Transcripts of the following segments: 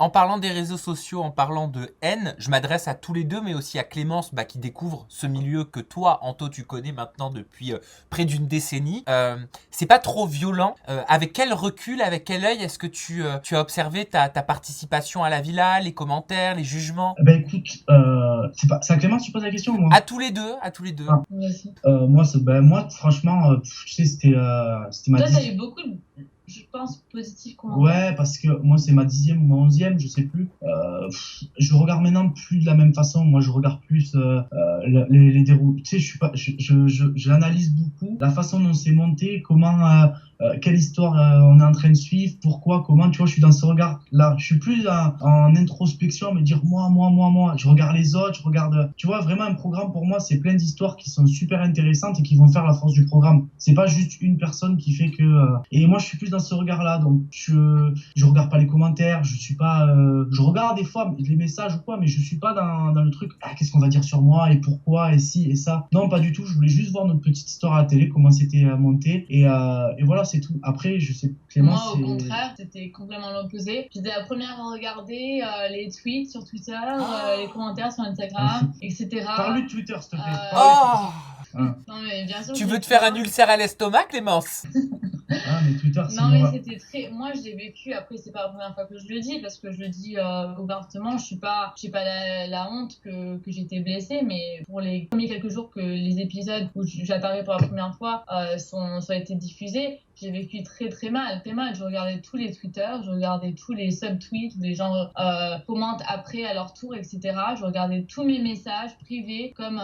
En parlant des réseaux sociaux, en parlant de haine, je m'adresse à tous les deux, mais aussi à Clémence qui découvre ce milieu que toi, Anto, tu connais maintenant depuis près d'une décennie. C'est pas trop violent. Avec quel recul, avec quel œil est-ce que tu as observé ta participation à la villa, les commentaires, les jugements? Écoute, c'est à Clément que tu poses la question ou moi? À tous les deux, à tous les deux. Ah, Vas-y. moi, franchement, tu sais, c'était ma Toi, t'as 10e. eu beaucoup de, je pense, positifs commentaires. Ouais, parce que moi, c'est ma 10e ou ma 11e, je sais plus. Je regarde maintenant plus de la même façon. Moi, je regarde plus les déroules. Tu sais, je suis pas, j'analyse beaucoup la façon dont c'est monté, comment, quelle histoire on est en train de suivre, pourquoi, comment. Tu vois, je suis dans ce regard-là. Je suis plus en introspection, à me dire moi. Je regarde les autres, je regarde. Tu vois, vraiment, un programme pour moi, c'est plein d'histoires qui sont super intéressantes et qui vont faire la force du programme. C'est pas juste une personne qui fait que. Et moi, je suis plus dans ce regard-là, donc je regarde pas les commentaires, je suis pas, je regarde des fois les messages ou quoi, mais je suis pas dans le truc. Qu'est-ce qu'on va dire sur moi et pourquoi et si et ça. Non, pas du tout. Je voulais juste voir notre petite histoire à la télé, comment c'était monté et voilà, c'est tout. Après, je sais, Clément, Moi, au contraire, c'était complètement l'opposé. J'étais la première à regarder les tweets sur Twitter, les commentaires sur Instagram, etc. Parle de Twitter, s'il te plaît. Oh, Non, mais bien sûr. tu veux te faire un ulcère à l'estomac, Clémence? Mais Twitter, c'est Non, mais horreur. c'était très. Moi, je l'ai vécu. Après, c'est pas la première fois que je le dis, parce que je le dis ouvertement. Je suis pas, j'ai pas la honte que j'étais blessée, mais pour les premiers quelques jours que les épisodes où j'apparais pour la première fois sont été diffusés, j'ai vécu très très mal, très mal. Je regardais tous les Twitter, je regardais tous les subtweets où les gens commentent après à leur tour, etc. Je regardais tous mes messages privés, comme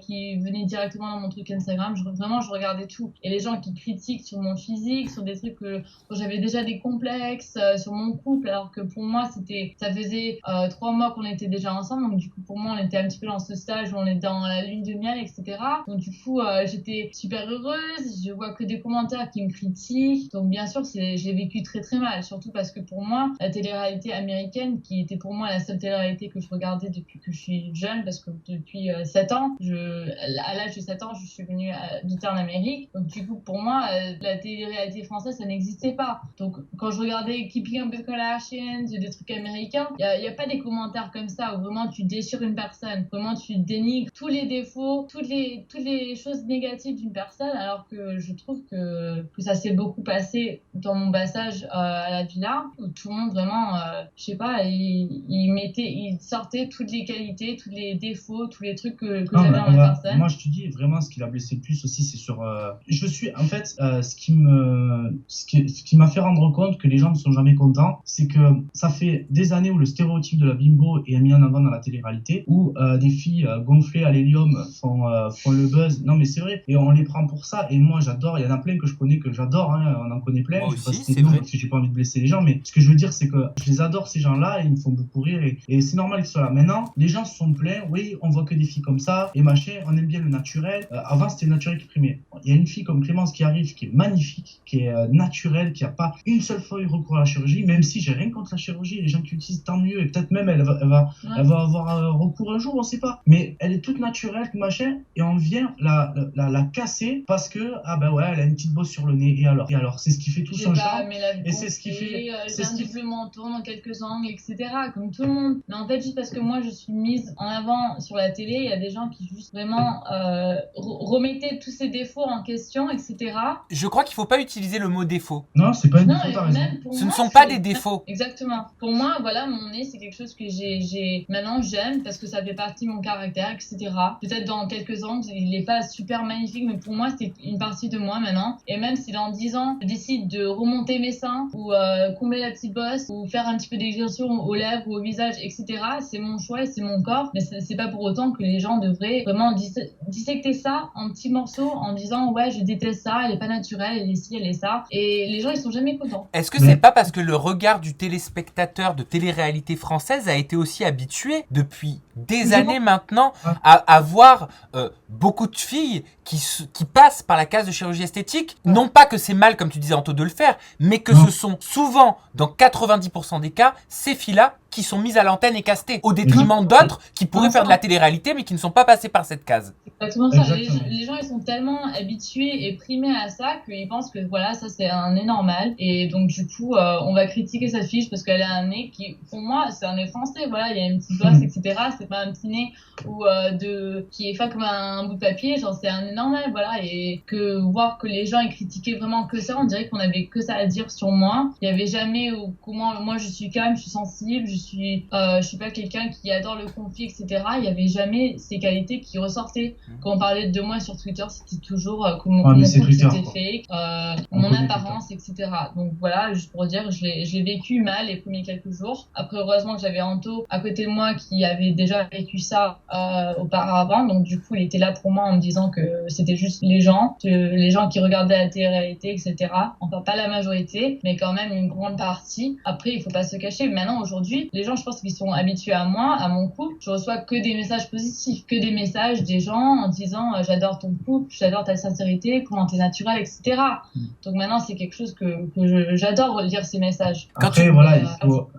qui venaient directement dans mon truc Instagram. Vraiment, je regardais tout. Et les gens qui critiquent sur mon physique, sur des trucs dont j'avais déjà des complexes, sur mon couple, alors que pour moi, ça faisait 3 mois qu'on était déjà ensemble. Donc du coup, pour moi, on était un petit peu dans ce stage où on est dans la lune de miel, etc. Donc du coup, j'étais super heureuse. Je vois que des commentaires qui me critiquent. Donc bien sûr, j'ai vécu très très mal. Surtout parce que pour moi, la télé-réalité américaine, qui était pour moi la seule télé-réalité que je regardais depuis que je suis jeune, parce que depuis 7 ans, à l'âge de 7 ans, je suis venue habiter en Amérique. Donc du coup, pour moi, la télé-réalité française, ça n'existait pas. Donc quand je regardais Keeping Up with the Kardashians, des trucs américains, il y a pas des commentaires comme ça où vraiment tu déchires une personne, vraiment tu dénigres tous les défauts, toutes les choses négatives d'une personne, alors que je trouve que ça s'est beaucoup passé dans mon passage à la villa, où tout le monde vraiment, je sais pas, il sortait toutes les qualités, tous les défauts, tous les trucs que j'avais dans ma personne. Moi, je te dis vraiment, ce qui l'a blessé le plus aussi, c'est sur. Je suis, en fait, ce qui m'a fait rendre compte que les gens ne sont jamais contents, c'est que ça fait des années où le stéréotype de la bimbo est mis en avant dans la télé-réalité, où des filles gonflées à l'hélium font le buzz. Non, mais c'est vrai, et on les prend pour ça. Et moi, j'adore. Il y en a plein que je connais que j'adore. On en connaît plein. Moi Je sais pas aussi, si c'est non, vrai. parce que j'ai pas envie de blesser les gens, mais ce que je veux dire, c'est que je les adore ces gens-là. Et ils me font beaucoup rire et c'est normal qu'ils soient là. Maintenant, les gens se sont plaints. Oui, on voit que des filles comme ça et machin. On aime bien le naturel. Avant, c'était le naturel qui primait. Il y a une fille comme Clémence qui arrive, qui est magnifique, qui est naturelle, qui a pas une seule fois eu recours à la chirurgie. Même si j'ai rien contre la chirurgie, les gens qui l'utilisent tant mieux. Et peut-être même elle va avoir recours un jour, on sait pas. Mais elle est toute naturelle, machin, et on vient la casser parce que elle a une petite bosse sur le nez. Et alors, c'est ce qui fait tout son charme. Et c'est ce qui fait. J'ai un double menton dans quelques angles, etc. Comme tout le monde. Mais en fait, juste parce que moi, je suis mise en avant sur la télé, il y a des gens qui juste vraiment remettaient tous ces défauts en question, etc. Je crois qu'il faut pas utiliser le mot défaut. Non, c'est pas une défaut, t'as raison. Ce ne sont pas des défauts. Exactement. Pour moi, voilà, mon nez, c'est quelque chose que j'ai maintenant j'aime parce que ça fait partie de mon caractère, etc. Peut-être dans quelques ans, il est pas super magnifique, mais pour moi, c'est une partie de moi maintenant. Et même si dans 10 ans, je décide de remonter mes seins ou combler la petite bosse ou faire un petit peu d'exercice aux lèvres ou au visage, etc., c'est mon choix et c'est mon corps. Mais c'est pas pour autant que les gens devraient vraiment dissecter ça en petits morceaux en disant ouais, je déteste ça, elle est pas naturelle, elle est ci, elle est ça. Et les gens, ils sont jamais contents. Est-ce que c'est pas parce que le regard du téléspectateur de télé-réalité française a été aussi habitué depuis des années maintenant à voir beaucoup de filles qui passent par la case de chirurgie esthétique. Non pas que c'est mal, comme tu disais Anto, de le faire, mais que ce sont souvent, dans 90% des cas, ces filles-là qui sont mises à l'antenne et castées, au détriment d'autres qui pourraient faire de la télé-réalité, mais qui ne sont pas passées par cette case. Exactement ça. Les gens, ils sont tellement habitués et primés à ça qu'ils pensent que voilà, ça c'est un nez normal. Et donc, du coup, on va critiquer sa fiche parce qu'elle a un nez qui, pour moi, c'est un nez français. Voilà, il y a une petite bosse, etc. C'est pas un petit nez qui est fait comme un bout de papier. Genre, c'est un nez normal, voilà. Et voir que les gens, ils critiquaient vraiment que ça, on dirait qu'on avait que ça à dire sur moi. Il y avait jamais comment, moi, je suis calme, je suis sensible, je suis pas quelqu'un qui adore le conflit, etc. Il y avait jamais ces qualités qui ressortaient. Quand on parlait de moi sur Twitter, c'était toujours mon compte c'était fake, mon apparence, etc. Donc voilà, juste pour dire, j'ai vécu mal les premiers quelques jours. Après, heureusement que j'avais Anto à côté de moi qui avait déjà vécu ça auparavant. Donc du coup, il était là pour moi en me disant que c'était juste les gens qui regardaient la télé-réalité, etc. Enfin, pas la majorité, mais quand même une grande partie. Après, il faut pas se cacher. Maintenant, aujourd'hui, les gens, je pense qu'ils sont habitués à moi, à mon couple. Je reçois que des messages positifs, que des messages des gens en disant j'adore ton couple, j'adore ta sincérité, comment t'es naturel, etc. Donc maintenant c'est quelque chose que j'adore lire ces messages. Après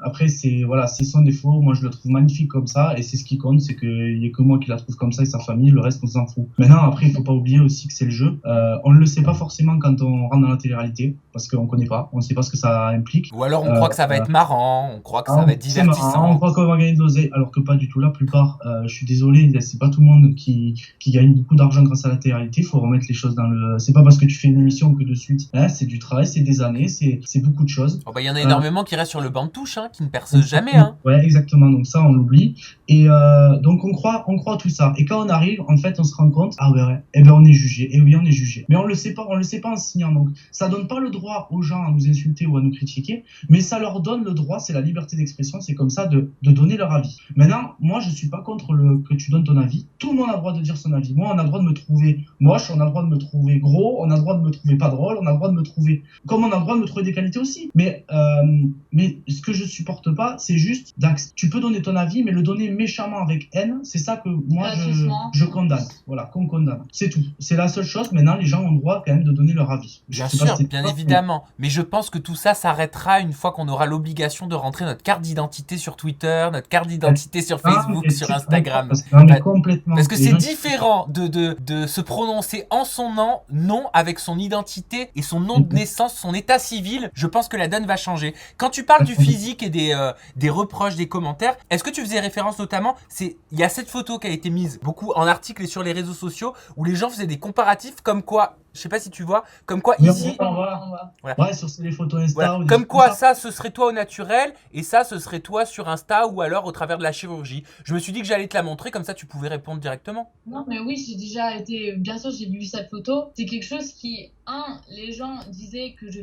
après c'est son défaut, moi je le trouve magnifique comme ça et c'est ce qui compte, c'est qu'il y a que moi qui la trouve comme ça et sa famille, le reste on s'en fout. Maintenant après il faut pas oublier aussi que c'est le jeu, on le sait pas forcément quand on rentre dans la télé-réalité parce qu'on connaît pas, on sait pas ce que ça implique. Ou alors on croit que ça va être marrant, on croit que ça va être divertissant. On croit qu'on va gagner de l'oseille alors que pas du tout. La plupart, je suis désolé, c'est pas tout le monde qui gagne beaucoup d'argent grâce à la télé-réalité. Faut remettre les choses dans le. C'est pas parce que tu fais une émission que de suite. C'est du travail, c'est des années, c'est beaucoup de choses. Il y en a énormément qui restent sur le banc de touche, qui ne percent jamais. Ouais, exactement. Donc ça, on l'oublie. Et donc on croit tout ça. Et quand on arrive, en fait, on se rend compte, on est jugé. Et oui, on est jugé. Mais on le sait pas en signant. Donc ça donne pas le droit aux gens à nous insulter ou à nous critiquer, mais ça leur donne le droit. C'est la liberté d'expression. C'est comme ça de donner leur avis. Maintenant, moi, je suis pas contre que tu donnes ton avis. Tout le monde a le droit de dire son avis. Moi, on a le droit de me trouver moche, on a le droit de me trouver gros, on a le droit de me trouver pas drôle, on a le droit de me trouver comme on a le droit de me trouver des qualités aussi. Mais ce que je supporte pas, c'est juste tu peux donner ton avis, mais le donner méchamment avec haine, c'est ça que moi je condamne. Voilà, qu'on condamne. C'est tout. C'est la seule chose. Maintenant, les gens ont le droit quand même de donner leur avis. Bien sûr, bien évidemment. Mais je pense que tout ça s'arrêtera une fois qu'on aura l'obligation de rentrer notre carte d'identité sur Twitter, notre carte d'identité sur Facebook, sur Instagram. Parce que c'est différent de se prononcer en son nom avec son identité et son nom de naissance, son état civil. Je pense que la donne va changer. Quand tu parles du physique et des reproches, des commentaires, est-ce que tu faisais référence notamment, il y a cette photo qui a été mise beaucoup en article et sur les réseaux sociaux où les gens faisaient des comparatifs comme quoi, je sais pas si tu vois, comme quoi ici, voilà. Ouais, sur les photos Insta. Voilà. Comme quoi ça, ce serait toi au naturel et ça, ce serait toi sur Insta ou alors au travers de la chirurgie. Je me suis dit que j'allais te la montrer, comme ça tu pouvais répondre directement. Non, mais oui, j'ai déjà été, bien sûr, j'ai vu cette photo. C'est quelque chose qui, les gens disaient que je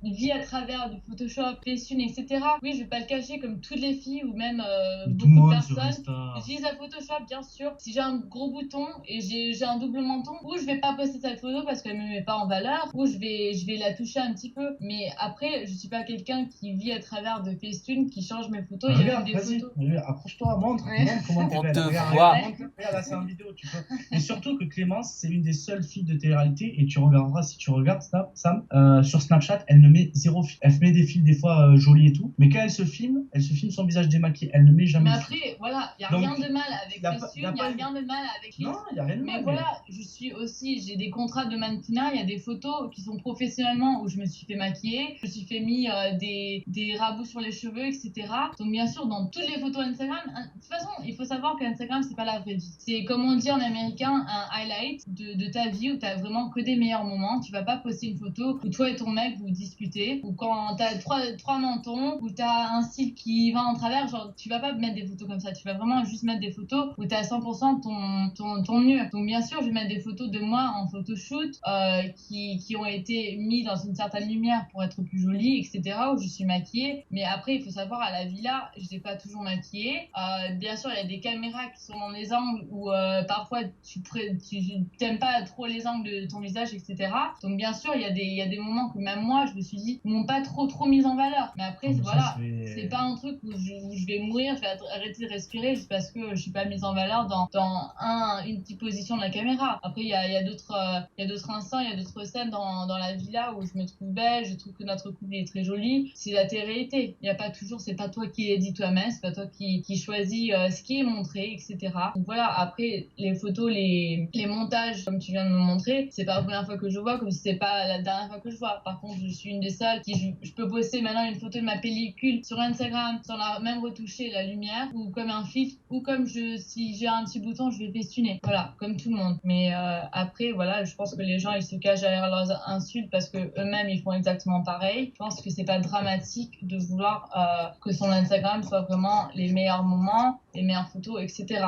vis à travers du Photoshop, Facetune, etc. Oui, je vais pas le cacher comme toutes les filles ou même beaucoup de personnes. J'utilise la Photoshop, bien sûr. Si j'ai un gros bouton et j'ai un double menton, ou je vais pas poster cette photo parce qu'elle me met pas en valeur, ou je vais la toucher un petit peu. Mais après, je suis pas quelqu'un qui vit à travers de Facetune, qui change mes photos. Il y a même des photos. Approche-toi, montre comment on te voit. Regarde, là, c'est en vidéo, tu peux. Et surtout que Clémence, c'est l'une des seules filles de télé-réalité, et tu regarderas, si tu regardes Sam, sur Snapchat, elle ne met zéro fil. Elle met des fils des fois jolis et tout, mais quand elle se filme son visage démaquillé, elle ne met jamais. Mais après, voilà, il y a rien de mal avec Facetune, il y a rien de mal avec Non, il y a rien de mal. Mais voilà, j'ai des contrats de mannequinat, il y a des photos qui sont professionnellement où je me suis fait maquiller, je me suis fait mis des rabouts sur les cheveux, etc. Donc bien sûr, dans toutes les photos Instagram, de toute façon, il faut savoir qu'Instagram, c'est pas la vraie vie. C'est comme on dit en américain, un highlight de ta vie où t'as vraiment que des meilleurs moments. Tu vas pas poster une photo où toi et ton mec vous disputez, ou quand t'as trois mentons, où t'as un cil qui va en travers, genre tu vas pas mettre des photos comme ça, tu vas vraiment juste mettre des photos où t'as 100% ton mieux. Donc bien sûr, je vais mettre des photos de moi en photoshoot, shoots qui ont été mis dans une certaine lumière pour être plus jolie, etc., où je suis maquillée. Mais après, il faut savoir, à la villa, je n'étais pas toujours maquillée. Bien sûr, il y a des caméras qui sont dans des angles où parfois tu n'aimes pas trop les angles de ton visage, etc. Donc bien sûr, il y a des moments que même moi, je me suis dit, ils m'ont pas trop mis en valeur. Mais après, voilà, c'est pas un truc où je vais mourir, je vais arrêter de respirer juste parce que je suis pas mise en valeur dans une petite position de la caméra. Après, il y a d'autres instants, il y a d'autres scènes dans la villa où je me trouve belle, je trouve que notre couple est très joli. C'est la télé-réalité. Il y a pas toujours, c'est pas toi qui l'as dit toi-même, c'est pas toi qui choisis ce qui est montré, etc. Donc voilà, après, les photos, les montages, comme tu viens de me montrer, c'est pas la première fois que je vois, comme si c'est pas la dernière fois que je vois. Par contre, je suis une des seules qui, je peux poster maintenant une photo de ma pellicule sur Instagram sans la même retoucher la lumière, ou comme un filtre, ou comme si j'ai un petit bouton, je vais festoiner. Voilà, comme tout le monde. Mais après, voilà, je pense que les gens, ils se cachent derrière leurs insultes parce que eux-mêmes, ils font exactement pareil. Je pense que c'est pas dramatique de vouloir que son Instagram soit vraiment les meilleurs moments, les meilleures photos, etc.